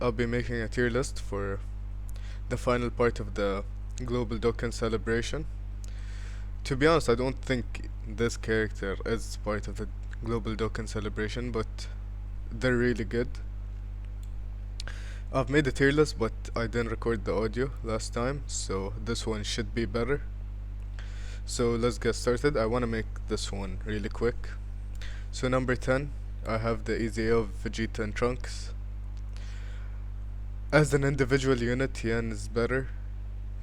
I'll be making a tier list for the final part of the Global Dokkan celebration. To be honest, I don't think this character is part of the Global Dokkan celebration, but they're really good. I've made a tier list, but I didn't record the audio last time, so this one should be better. So let's get started. I want to make this one really quick. So number 10, I have the EZA of Vegeta and Trunks. As an individual unit, Tien is better,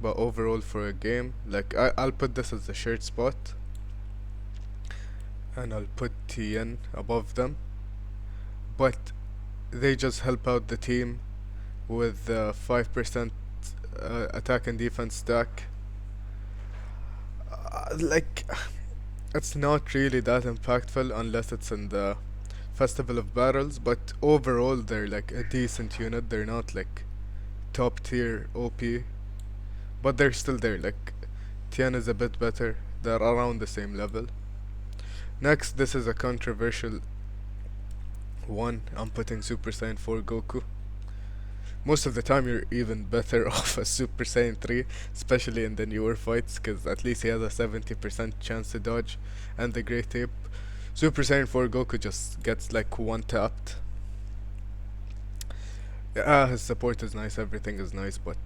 but overall for a game, like I'll put this as the shared spot, and I'll put Tien above them, but they just help out the team with 5% attack and defense stack. Like, it's not really that impactful unless it's in the Festival of Battles, but overall they're like a decent unit. They're not like top tier OP, but they're still there. Like, Tien is a bit better. They're around the same level. Next, this is a controversial one. I'm putting Super Saiyan 4 Goku. Most of the time you're even better off a Super Saiyan 3, especially in the newer fights, because at least he has a 70% chance to dodge, and the Great Ape. Super Saiyan 4 Goku just gets like one tapped. Yeah, his support is nice, everything is nice, but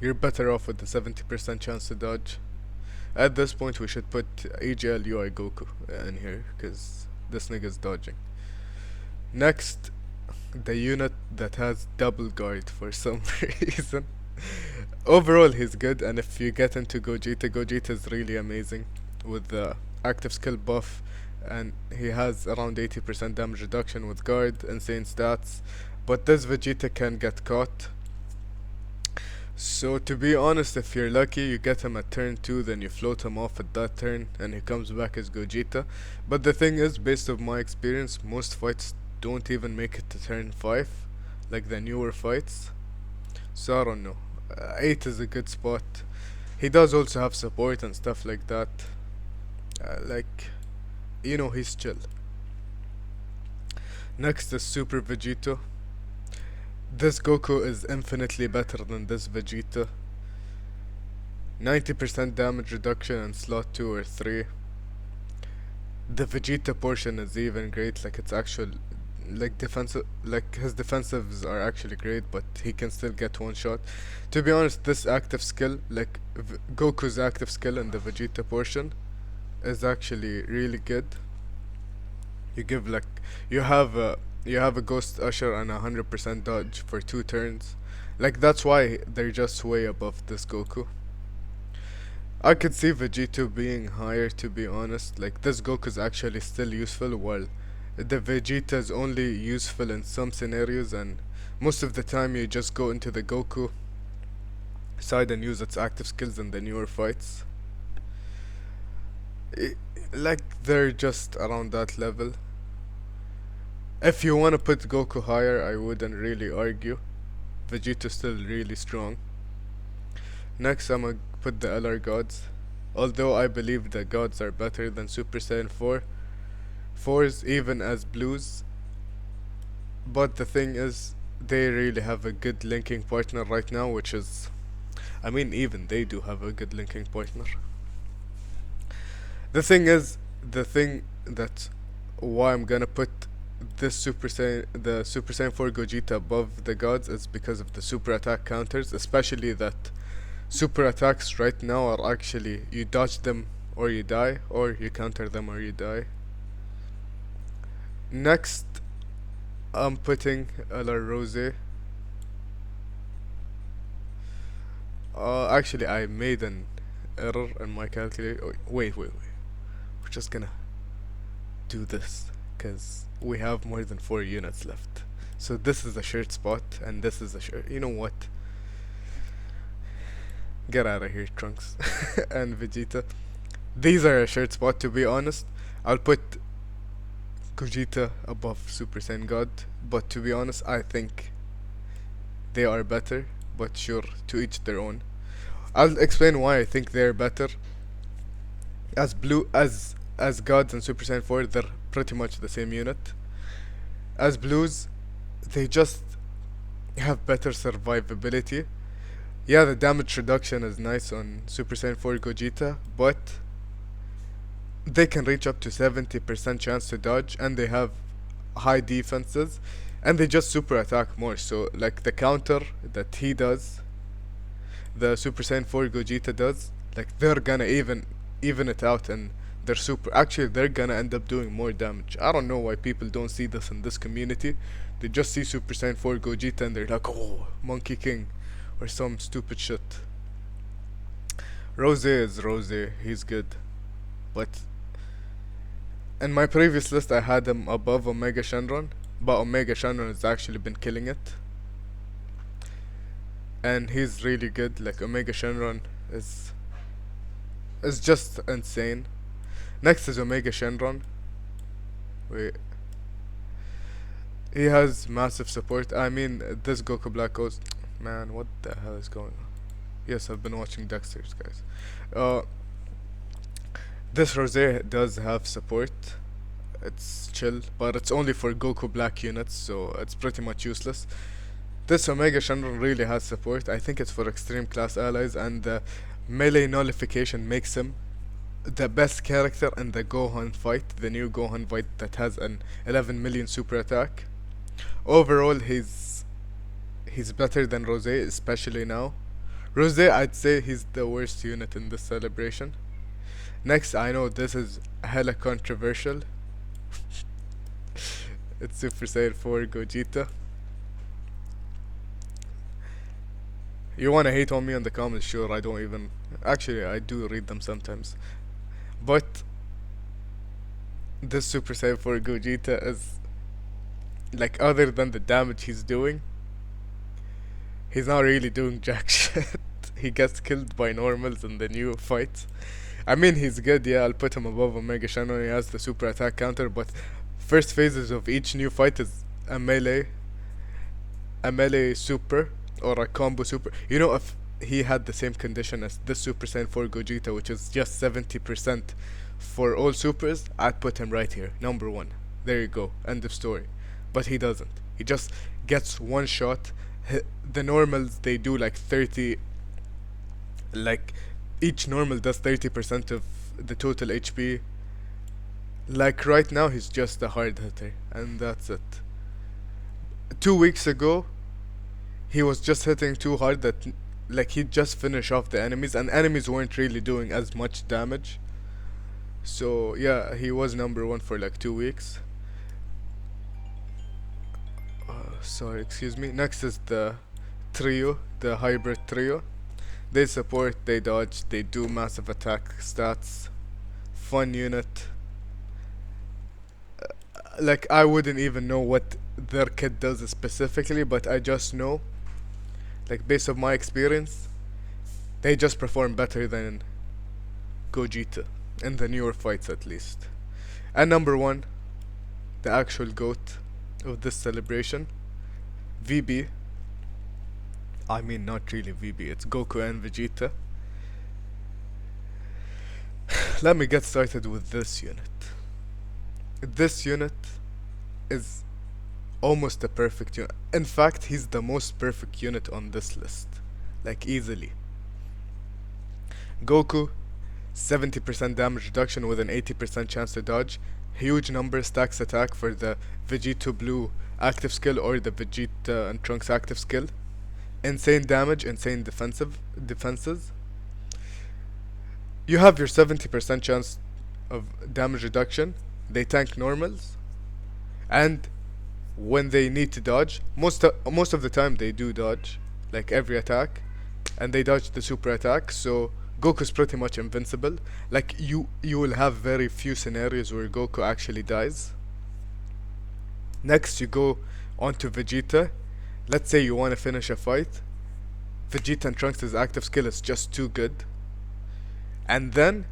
you're better off with the 70% chance to dodge. At this point we should put AGL UI Goku in here, because this nigga's dodging. Next, the unit that has double guard for some reason. Overall he's good, and if you get into Gogeta is really amazing with the active skill buff, and he has around 80% damage reduction with guard, insane stats, but this Vegeta can get caught. So to be honest, if you're lucky you get him at turn 2, then you float him off at that turn and he comes back as Gogeta. But the thing is, based on my experience, most fights don't even make it to turn 5, like the newer fights. So I don't know, 8 is a good spot. He does also have support and stuff like that, like, you know, he's chill. Next is Super Vegito. This Goku is infinitely better than this Vegeta. 90% damage reduction in slot 2 or 3. The Vegeta portion is even great, like it's actual, like defensive, like his defensives are actually great, but he can still get one shot. To be honest, this active skill, like Goku's active skill in the Vegeta portion, is actually really good. You give like, you have a Ghost Usher and 100% dodge for 2 turns. Like, that's why they're just way above this Goku. I could see Vegito being higher, to be honest. Like, this Goku is actually still useful, while the Vegeta is only useful in some scenarios, and most of the time you just go into the Goku side and use its active skills in the newer fights. Like, they're just around that level. If you wanna put Goku higher, I wouldn't really argue. Vegeta's still really strong. Next, I'm gonna put the LR gods. Although I believe the gods are better than Super Saiyan 4s, even as blues. But the thing is, they really have a good linking partner right now, which is, I mean, even they do have a good linking partner. The thing is, the thing that why I'm gonna put this the Super Saiyan 4 Gogeta above the gods is because of the super attack counters, especially that super attacks right now are actually, you dodge them or you die, or you counter them or you die. Next, I'm putting LR Rose. Actually I made an error in my calculator. Oh, wait. We're just gonna do this, because we have more than 4 units left. So this is a shared spot, and this is a shared. You know what? Get out of here, Trunks and Vegeta. These are a shared spot, to be honest. I'll put Gogeta above Super Saiyan God, but to be honest, I think they are better, but sure, to each their own. I'll explain why I think they're better. As gods and Super Saiyan 4, they're pretty much the same unit. As blues, they just have better survivability. Yeah, the damage reduction is nice on Super Saiyan 4 Gogeta, but they can reach up to 70% chance to dodge, and they have high defenses, and they just super attack more. So like the counter that he does, the Super Saiyan 4 Gogeta does, like they're gonna even it out, and they're super. Actually, they're gonna end up doing more damage. I don't know why people don't see this in this community. They just see Super Saiyan 4 Gogeta and they're like, oh, Monkey King, or some stupid shit. Rose is Rose. He's good, but in my previous list I had him above Omega Shenron, but Omega Shenron has actually been killing it, and he's really good. Like Omega Shenron is is just insane. Next is Omega Shenron. Wait, he has massive support. I mean, this Goku Black Ghost. Man, what the hell is going on? Yes, I've been watching Dexter's, guys. Uh, this Rose does have support. It's chill, but it's only for Goku Black units, so it's pretty much useless. This Omega Shenron really has support. I think it's for extreme class allies, and the melee nullification makes him the best character in the Gohan fight, the new Gohan fight that has an 11 million super attack. Overall, he's better than Rose, especially now. Rose, I'd say he's the worst unit in this celebration. Next, I know this is hella controversial. It's Super Saiyan 4 Gogeta. You wanna hate on me in the comments? Sure, I don't even. Actually, I do read them sometimes. But this Super Saiyan 4 Gogeta is, like, other than the damage he's doing, he's not really doing jack shit. He gets killed by normals in the new fights. I mean, he's good, yeah, I'll put him above Omega Shannon. He has the super attack counter, but first phases of each new fight is a melee super, or a combo super. You know, if he had the same condition as this Super Saiyan 4 Gogeta, which is just 70% for all supers, I'd put him right here, number one. There you go, end of story. But he doesn't. He just gets one shot. The normals, they do like 30, like each normal does 30% of the total HP. Like right now, he's just a hard hitter, and that's it. 2 weeks ago, he was just hitting too hard that like he'd just finish off the enemies, and enemies weren't really doing as much damage. So yeah, he was number one for like 2 weeks. Sorry, excuse me. Next is the trio, the hybrid trio. They support, they dodge, they do massive attack stats. Fun unit. Like, I wouldn't even know what their kit does specifically, but I just know, like, based on my experience, they just perform better than Gogeta in the newer fights, at least. And number one, the actual GOAT of this celebration, VB. I mean, not really VB, it's Goku and Vegeta. Let me get started with this unit. This unit is almost a perfect unit. In fact, he's the most perfect unit on this list. Like, easily. Goku, 70% damage reduction with an 80% chance to dodge. Huge number stacks attack for the Vegeta Blue active skill or the Vegeta and Trunks active skill. Insane damage, insane defenses. You have your 70% chance of damage reduction. They tank normals, and when they need to dodge, most of the time they do dodge, like every attack, and they dodge the super attack. So Goku's pretty much invincible. Like, you will have very few scenarios where Goku actually dies. Next, you go on to Vegeta. Let's say you want to finish a fight. Vegeta and Trunks' active skill is just too good, and then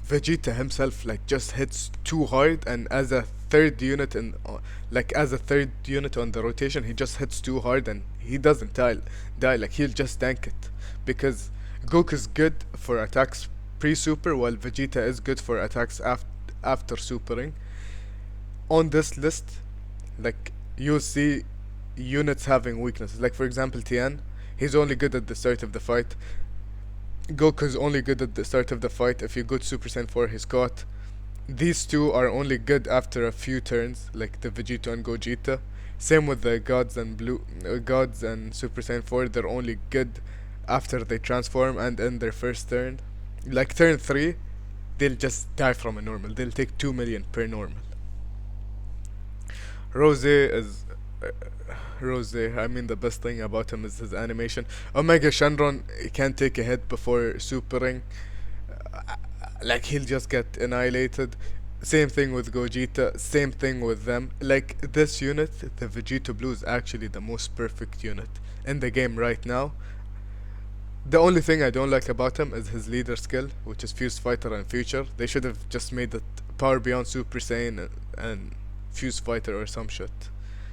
Vegeta himself like just hits too hard, and as a third unit in on the rotation, he just hits too hard and he doesn't die. Like, he'll just tank it, because Goku's good for attacks pre-super, while Vegeta is good for attacks after supering. On this list, like, you'll see units having weaknesses. Like for example, Tien, he's only good at the start of the fight. Goku's only good at the start of the fight. If you go to Super Saiyan 4, he's caught. These two are only good after a few turns, like the Vegeta and Gogeta. Same with the gods and gods and Super Saiyan 4. They're only good after they transform and in their first turn. Like turn 3, they'll just die from a normal. They'll take 2 million per normal. Rose is Rose. I mean, the best thing about him is his animation. Omega Shenron can't take a hit before supering. Like he'll just get annihilated. Same thing with Gogeta. Same thing with them. Like this unit, the Vegeta Blue is actually the most perfect unit in the game right now. The only thing I don't like about him is his leader skill, which is Fused Fighter and Future. They should have just made it Power Beyond Super Saiyan and Fused Fighter or some shit.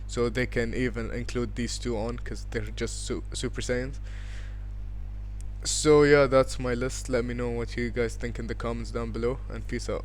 So they can even include these two on, because they're just Super Saiyans. So yeah, that's my list. Let me know what you guys think in the comments down below, and peace out.